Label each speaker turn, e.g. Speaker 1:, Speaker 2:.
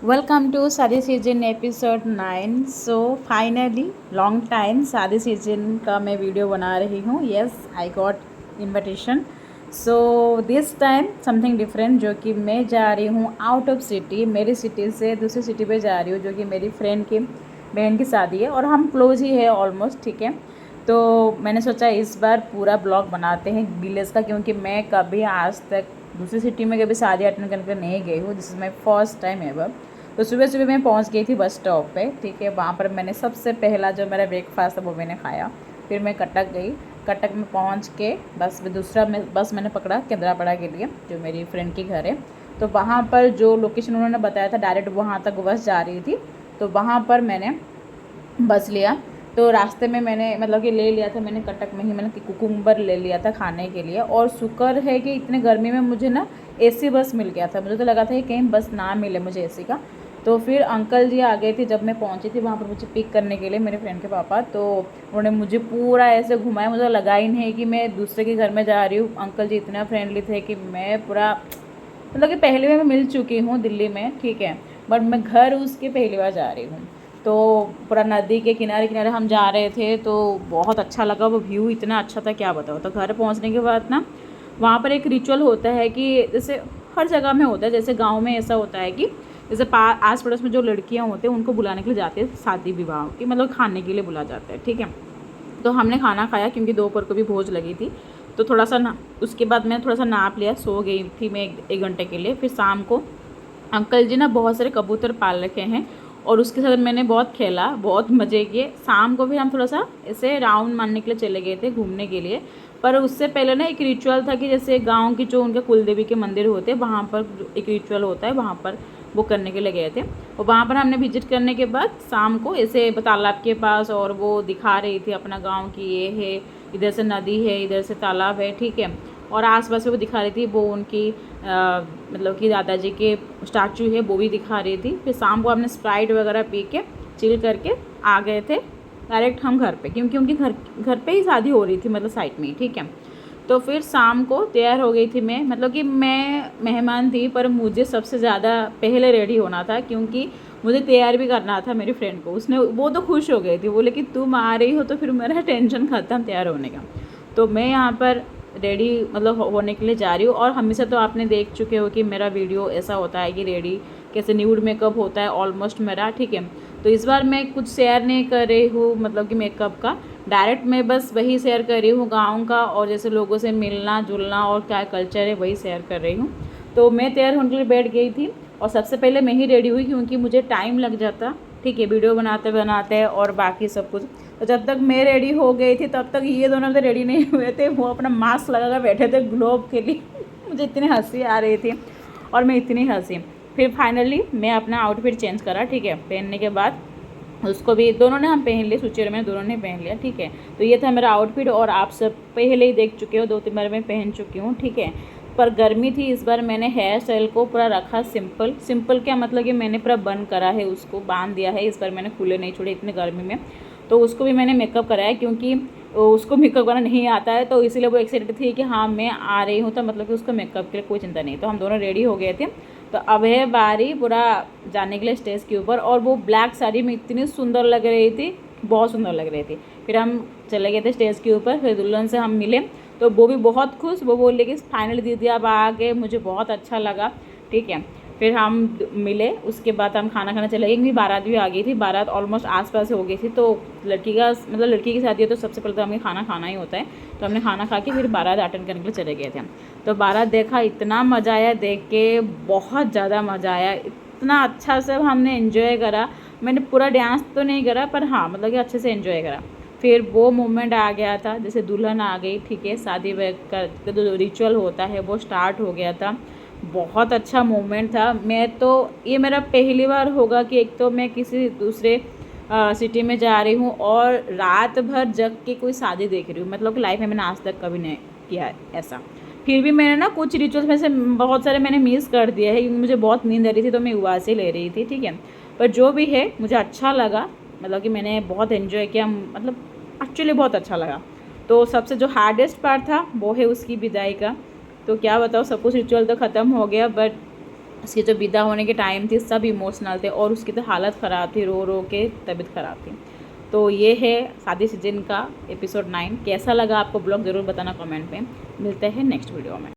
Speaker 1: Welcome to शादी season episode 9। So finally long time शादी season का मैं वीडियो बना रही हूँ। Yes, I got invitation. So this time something different, जो कि मैं जा रही हूँ आउट ऑफ सिटी। मेरी सिटी से दूसरी सिटी पे जा रही हूँ, जो कि मेरी फ्रेंड की बहन की शादी है और हम क्लोज ही है ऑलमोस्ट। ठीक है, तो मैंने सोचा इस बार पूरा ब्लॉग बनाते हैं विलेज का, क्योंकि मैं कभी आज तक दूसरी सिटी में कभी शादी अटेंड करने के लिए नहीं गई हूँ। This is my first time ever. तो सुबह सुबह मैं पहुंच गई थी बस स्टॉप पे। ठीक है, वहाँ पर मैंने सबसे पहला जो मेरा ब्रेकफास्ट था वो मैंने खाया। फिर मैं कटक गई। कटक में पहुंच के बस मैंने पकड़ा केंद्रापड़ा के लिए, जो मेरी फ्रेंड की घर है। तो वहाँ पर जो लोकेशन उन्होंने बताया था डायरेक्ट वहाँ तक बस जा रही थी, तो वहाँ पर मैंने बस लिया। तो रास्ते में मैंने मतलब कि ले लिया था, मैंने कटक में ही मैंने कुकुम्बर ले लिया था खाने के लिए। और शुक्र है कि इतने गर्मी में मुझे ना एसी बस मिल गया था। मुझे तो लगा था कि कहीं बस ना मिले मुझे एसी का। तो फिर अंकल जी आ गए थे जब मैं पहुंची थी वहाँ पर मुझे पिक करने के लिए, मेरे फ्रेंड के पापा। तो उन्होंने मुझे पूरा ऐसे घुमाया, मुझे लगा ही नहीं कि मैं दूसरे के घर में जा रही हूँ। अंकल जी इतना फ्रेंडली थे कि मैं पूरा मतलब कि पहली बार मैं मिल चुकी हूँ दिल्ली में। ठीक है, बट मैं घर उसके पहली बार जा रही हूँ। तो पूरा नदी के किनारे किनारे हम जा रहे थे, तो बहुत अच्छा लगा। वो व्यू इतना अच्छा था क्या बताओ। तो घर पहुँचने के बाद ना वहाँ पर एक रिचुअल होता है कि जैसे हर जगह में होता है, जैसे गांव में ऐसा होता है कि जैसे आस पड़ोस में जो लड़कियां होते हैं उनको बुलाने के लिए जाते हैं शादी विवाह की, मतलब खाने के लिए बुला जाते हैं। ठीक है, तो हमने खाना खाया क्योंकि दोपहर को भी भोज लगी थी। तो थोड़ा सा ना उसके बाद मैंने थोड़ा सा नाप लिया, सो गई थी मैं एक घंटे के लिए। फिर शाम को अंकल जी ना बहुत सारे कबूतर पाल रखे हैं और उसके साथ मैंने बहुत खेला, बहुत मज़े किए। शाम को भी हम थोड़ा सा ऐसे राउंड मारने के लिए चले गए थे घूमने के लिए। पर उससे पहले ना एक रिचुअल था कि जैसे गांव की जो उनके कुलदेवी के मंदिर होते हैं वहाँ पर एक रिचुअल होता है, वहाँ पर वो करने के लिए गए थे। और वहाँ पर हमने विजिट करने के बाद शाम को ऐसे तालाब के पास, और वो दिखा रही थी अपना गाँव की ये है, इधर से नदी है, इधर से तालाब है। ठीक है, और आसपास में वो दिखा रही थी वो उनकी मतलब कि दादाजी के स्टैचू है वो भी दिखा रही थी। फिर शाम को हमने स्प्राइट वगैरह पी के चिल करके आ गए थे डायरेक्ट हम घर पे, क्योंकि उनकी घर घर पे ही शादी हो रही थी, मतलब साइड में ही। ठीक है, तो फिर शाम को तैयार हो गई थी मैं, मतलब कि मैं मेहमान थी पर मुझे सबसे ज़्यादा पहले रेडी होना था, क्योंकि मुझे तैयार भी करना था मेरी फ्रेंड को। उसने वो तो खुश हो गई थी, बोले कि तुम आ रही हो तो फिर मेरा टेंशन ख़त्म तैयार होने का। तो मैं यहाँ पर रेडी मतलब होने के लिए जा रही हूँ। और हमेशा तो आपने देख चुके हो कि मेरा वीडियो ऐसा होता है कि रेडी कैसे न्यूड मेकअप होता है ऑलमोस्ट मेरा। ठीक है, तो इस बार मैं कुछ शेयर नहीं कर रही हूँ मतलब कि मेकअप का, डायरेक्ट मैं बस वही शेयर कर रही हूँ गाँव का, और जैसे लोगों से मिलना जुलना और क्या कल्चर है वही शेयर कर रही हूँ। तो मैं तैयार होने के लिए बैठ गई थी और सबसे पहले मैं ही रेडी हुई, क्योंकि मुझे टाइम लग जाता। ठीक है, वीडियो बनाते बनाते और बाकी सब कुछ। तो जब तक मैं रेडी हो गई थी तब तक ये दोनों तो रेडी नहीं हुए थे, वो अपना मास्क लगा कर बैठे थे ग्लोब के लिए। मुझे इतनी हंसी आ रही थी और मैं इतनी हंसी। फिर फाइनली मैं अपना आउटफिट चेंज करा। ठीक है, पहनने के बाद उसको भी दोनों ने हम पहन लिए, सुचिर में दोनों ने पहन लिया। ठीक है, तो ये था मेरा आउटफिट और आप सब पहले ही देख चुके हो, 2-3 बार मैं पहन चुकी हूँ। ठीक है, पर गर्मी थी इस बार मैंने हेयर स्टाइल को पूरा रखा सिंपल। सिंपल क्या मतलब कि मैंने पूरा बंद करा है, उसको बांध दिया है। इस बार मैंने खुले नहीं छोड़े इतने गर्मी में। तो उसको भी मैंने मेकअप कराया, क्योंकि उसको मेकअप करना नहीं आता है, तो इसीलिए वो एक्साइटेड थी कि हाँ मैं आ रही हूँ, तो मतलब कि उसको मेकअप के लिए कोई चिंता नहीं। तो हम दोनों रेडी हो गए थे। तो अब है बारी पूरा जाने के लिए स्टेज के ऊपर, और वो ब्लैक साड़ी में इतनी सुंदर लग रही थी, बहुत सुंदर लग रही थी। फिर हम चले गए थे स्टेज के ऊपर, फिर दुल्हन से हम मिले। तो वो भी बहुत खुश, वो बोले कि फाइनली दीदी आप आ गए, मुझे बहुत अच्छा लगा। ठीक है, फिर हम मिले, उसके बाद हम खाना खाने चले गए, क्योंकि बारात भी आ गई थी, बारात ऑलमोस्ट आसपास हो गई थी। तो लड़की का मतलब लड़की की शादी है तो सबसे पहले तो हमें खाना खाना ही होता है। तो हमने खाना खा के फिर बारात अटेंड करने के लिए चले गए थे। तो बारात देखा, इतना मज़ा आया देख के, बहुत ज़्यादा मज़ा आया, इतना अच्छा से हमने इन्जॉय करा। मैंने पूरा डांस तो नहीं करा पर हाँ मतलब कि अच्छे से इन्जॉय करा। फिर वो मोमेंट आ गया था, जैसे दुल्हन आ गई। ठीक है, शादी का जो रिचुअल होता है वो स्टार्ट हो गया था। बहुत अच्छा मोमेंट था। मैं तो ये मेरा पहली बार होगा कि एक तो मैं किसी दूसरे सिटी में जा रही हूँ और रात भर जग के कोई शादी देख रही हूँ, मतलब कि लाइफ में मैंने आज तक कभी नहीं किया है ऐसा। फिर भी मैंने ना कुछ रिचुअल्स में से बहुत सारे मैंने मिस कर दिए हैं, क्योंकि मुझे बहुत नींद आ रही थी तो मैं उपवास ले रही थी। ठीक है, पर जो भी है मुझे अच्छा लगा, मतलब कि मैंने बहुत इन्जॉय किया, मतलब एक्चुअली बहुत अच्छा लगा। तो सबसे जो हार्डेस्ट पार्ट था वो है उसकी विदाई का। तो क्या बताओ, सब कुछ रिचुअल तो ख़त्म हो गया, बट उसकी जो विदा होने के टाइम थी सब इमोशनल थे और उसकी तो हालत ख़राब थी, रो रो के तबीयत ख़राब थी। तो ये है शादी सीजन का एपिसोड 9। कैसा लगा आपको ब्लॉग ज़रूर बताना कमेंट में। मिलते हैं नेक्स्ट वीडियो में।